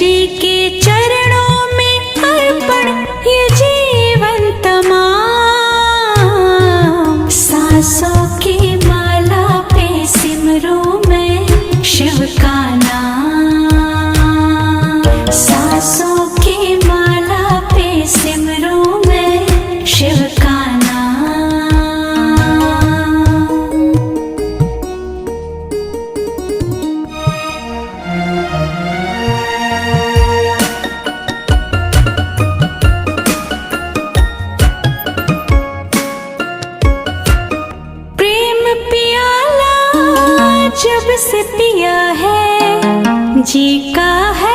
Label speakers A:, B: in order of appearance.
A: जी के चरणों में अर्पण ये जीवन तमाम। सांसों की माला पे सिमरूं मैं शिव का नाम। सांसों की माला पे सिमरूं मैं शिव का जब से पिया है जी का है